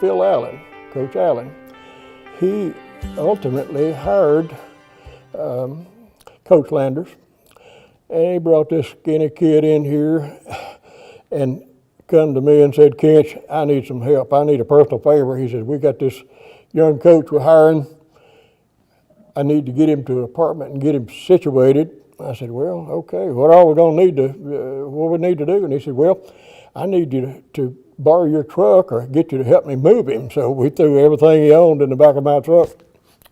Phil Allen, Coach Allen. He ultimately hired Coach Landers, and he brought this skinny kid in here and come to me and said, "Kench, I need some help. I need a personal favor." He said, "We got this young coach we're hiring. I need to get him to an apartment and get him situated." I said, "Well, okay, what are we going to need to, what we need to do?" And he said, "Well, I need you to borrow your truck or get you to help me move him." So we threw everything he owned in the back of my truck.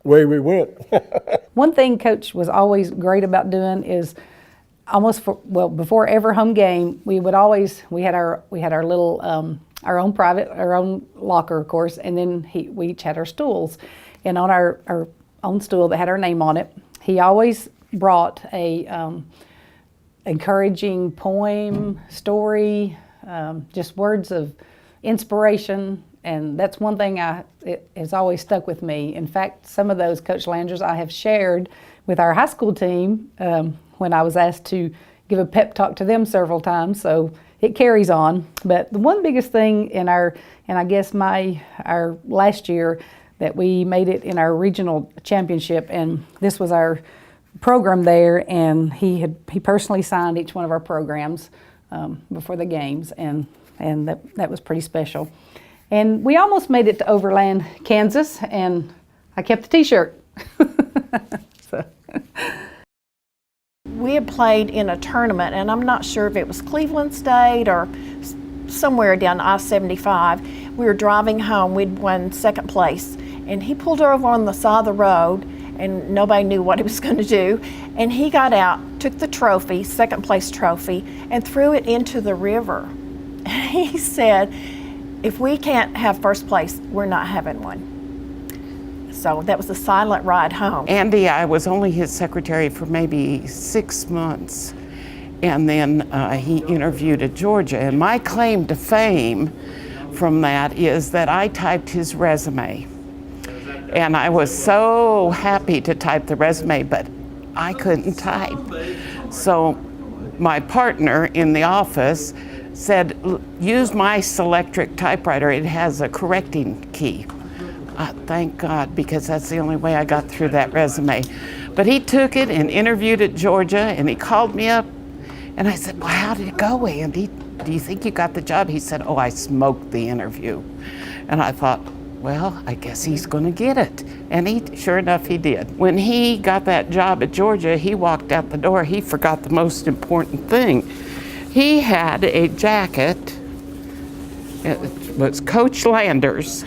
Away we went. One thing Coach was always great about doing is before every home game, we had our little our own locker, of course, and then we each had our stools, and on our own stool that had our name on it, he always brought a encouraging poem, story, just words of inspiration, and that's one thing it has always stuck with me. In fact, some of those Coach Landers I have shared with our high school team when I was asked to give a pep talk to them several times, so it carries on. But the one biggest thing our last year that we made it in our regional championship, and this was our program there, and he personally signed each one of our programs before the games, and that was pretty special. And we almost made it to Overland, Kansas, and I kept the T-shirt. So. We had played in a tournament, and I'm not sure if it was Cleveland State or somewhere down I-75. We were driving home, we'd won second place, and he pulled over on the side of the road, and nobody knew what he was going to do. And he got out, took the trophy, second place trophy, and threw it into the river. He said, "If we can't have first place, we're not having one." So that was a silent ride home. Andy, I was only his secretary for maybe 6 months. And then he interviewed at Georgia. And my claim to fame from that is that I typed his resume. And I was so happy to type the resume, but I couldn't type. So my partner in the office said, "Use my Selectric typewriter. It has a correcting key." Thank God, because that's the only way I got through that resume. But he took it and interviewed at Georgia, and he called me up, and I said, "Well, how did it go, Andy? Do you think you got the job?" He said, "Oh, I smoked the interview." And I thought, well, I guess he's gonna get it. And sure enough, he did. When he got that job at Georgia, he walked out the door, he forgot the most important thing. He had a jacket, it was Coach Landers,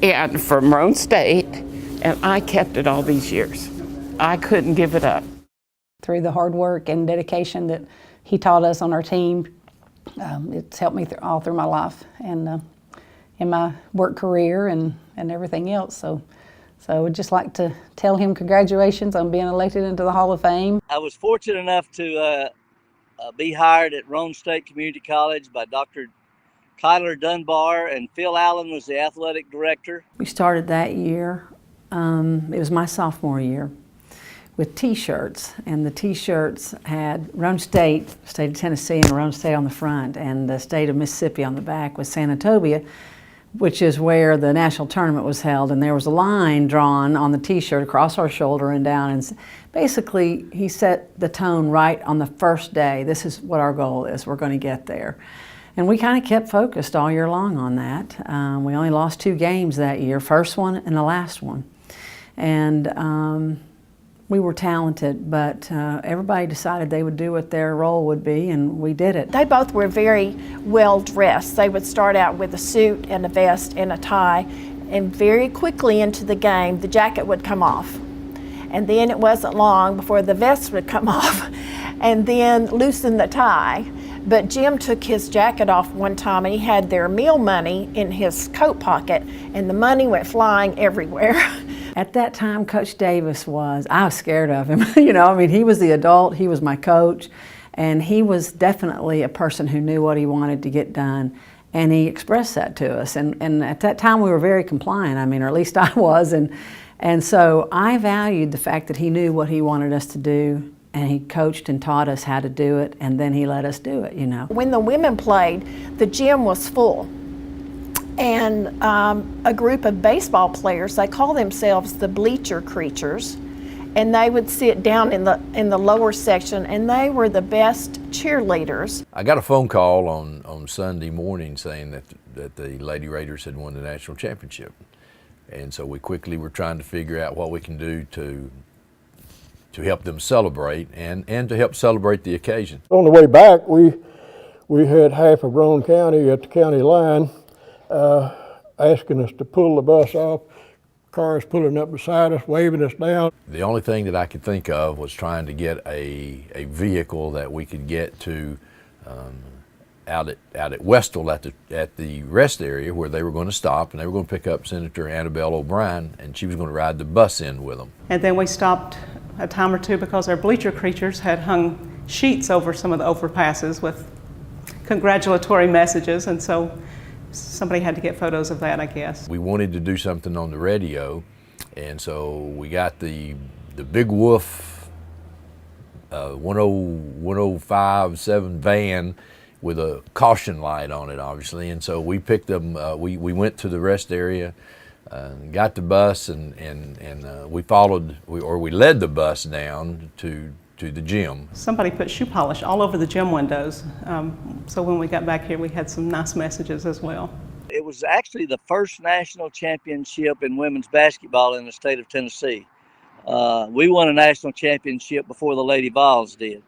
and from Roane State, and I kept it all these years. I couldn't give it up. Through the hard work and dedication that he taught us on our team, it's helped me all through my life and in my work career and everything else. So I would just like to tell him congratulations on being elected into the Hall of Fame. I was fortunate enough to be hired at Roane State Community College by Dr. Kyler Dunbar, and Phil Allen was the athletic director. We started that year, it was my sophomore year, with T-shirts, and the T-shirts had Roane State, State of Tennessee, and Roane State on the front, and the state of Mississippi on the back with San Antonio, which is where the national tournament was held, and there was a line drawn on the T-shirt across our shoulder and down, and basically he set the tone right on the first day. This is what our goal is, we're going to get there. And we kind of kept focused all year long on that. We only lost 2 games that year, first one and the last one. And we were talented, but everybody decided they would do what their role would be, and we did it. They both were very well dressed. They would start out with a suit and a vest and a tie, and very quickly into the game, the jacket would come off. And then it wasn't long before the vest would come off, and then loosen the tie. But Jim took his jacket off one time, and he had their meal money in his coat pocket, and the money went flying everywhere. At that time, Coach Davis I was scared of him. You know, I mean, he was the adult, he was my coach, and he was definitely a person who knew what he wanted to get done, and he expressed that to us. And at that time, we were very compliant, I mean, or at least I was, and so I valued the fact that he knew what he wanted us to do, and he coached and taught us how to do it, and then he let us do it, you know. When the women played, the gym was full. and a group of baseball players. They call themselves the bleacher creatures, and they would sit down in the lower section, and they were the best cheerleaders. I got a phone call on Sunday morning saying that the Lady Raiders had won the national championship, and so we quickly were trying to figure out what we can do to help them celebrate and to help celebrate the occasion. On the way back, we had half of Roane County at the county line asking us to pull the bus off. Cars pulling up beside us, waving us down. The only thing that I could think of was trying to get a vehicle that we could get to out at Westall at the rest area where they were going to stop, and they were going to pick up Senator Annabelle O'Brien, and she was going to ride the bus in with them. And then we stopped a time or two because our bleacher creatures had hung sheets over some of the overpasses with congratulatory messages, and so somebody had to get photos of that, I guess. We wanted to do something on the radio, and so we got the Big Wolf 1057 van with a caution light on it, obviously, and so we picked them. We went to the rest area, got the bus, and we led the bus down to the gym. Somebody put shoe polish all over the gym windows, so when we got back here we had some nice messages as well. It was actually the first national championship in women's basketball in the state of Tennessee. We won a national championship before the Lady Vols did.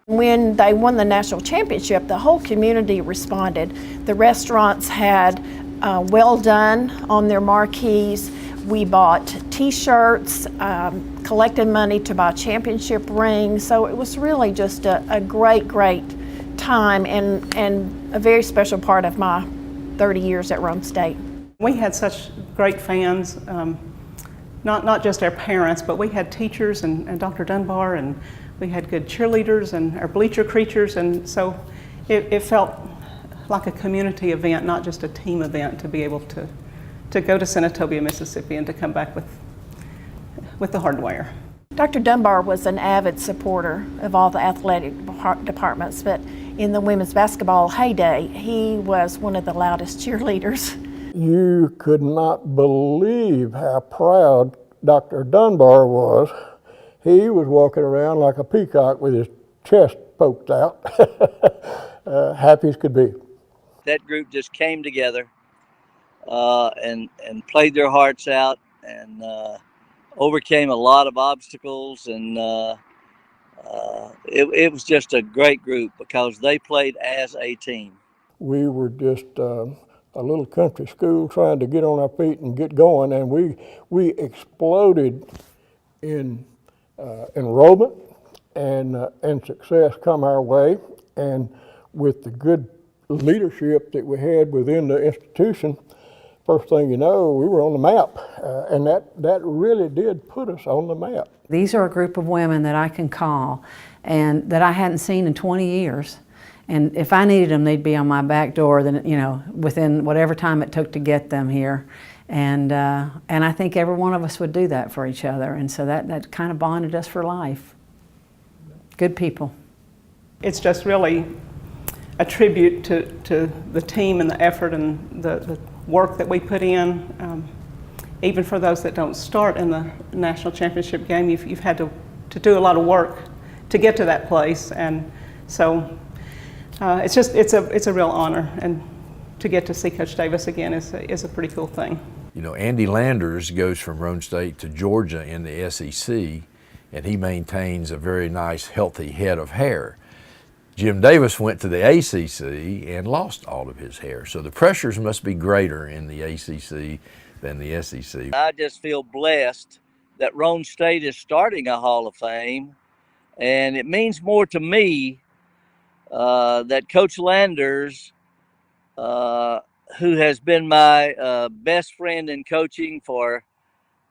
When they won the national championship, the whole community responded. The restaurants had well done on their marquees. We bought t-shirts, collected money to buy championship rings. So it was really just a great time and a very special part of my 30 years at Roane State. We had such great fans, not just our parents, but we had teachers and Dr. Dunbar, and we had good cheerleaders and our bleacher creatures, and so it felt like a community event, not just a team event, to be able to go to Senatobia, Mississippi, and to come back with the hardware. Dr. Dunbar was an avid supporter of all the athletic departments, but in the women's basketball heyday, he was one of the loudest cheerleaders. You could not believe how proud Dr. Dunbar was. He was walking around like a peacock with his chest poked out, happy as could be. That group just came together and played their hearts out and overcame a lot of obstacles, and it was just a great group because they played as a team. We were just a little country school trying to get on our feet and get going, and we exploded in enrollment, and success come our way, and with the good leadership that we had within the institution, first thing you know, we were on the map, and that really did put us on the map. These are a group of women that I can call and that I hadn't seen in 20 years. And if I needed them, they'd be on my back door, then, you know, within whatever time it took to get them here. And I think every one of us would do that for each other. And so that kind of bonded us for life. Good people. It's just really a tribute to the team and the effort and the work that we put in. Even for those that don't start in the national championship game, you've had to do a lot of work to get to that place. And so it's a real honor, and to get to see Coach Davis again is a pretty cool thing. You know, Andy Landers goes from Roane State to Georgia in the SEC, and he maintains a very nice, healthy head of hair. Jim Davis went to the ACC and lost all of his hair. So the pressures must be greater in the ACC than the SEC. I just feel blessed that Roane State is starting a Hall of Fame, and it means more to me that Coach Landers, who has been my best friend in coaching for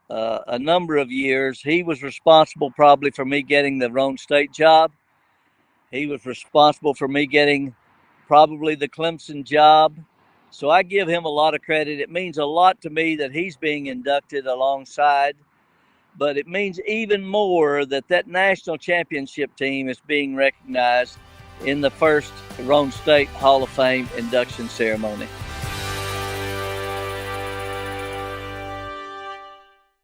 a number of years, he was responsible probably for me getting the Roane State job. He was responsible for me getting probably the Clemson job. So I give him a lot of credit. It means a lot to me that he's being inducted alongside, but it means even more that that national championship team is being recognized in the first Roane State Hall of Fame induction ceremony.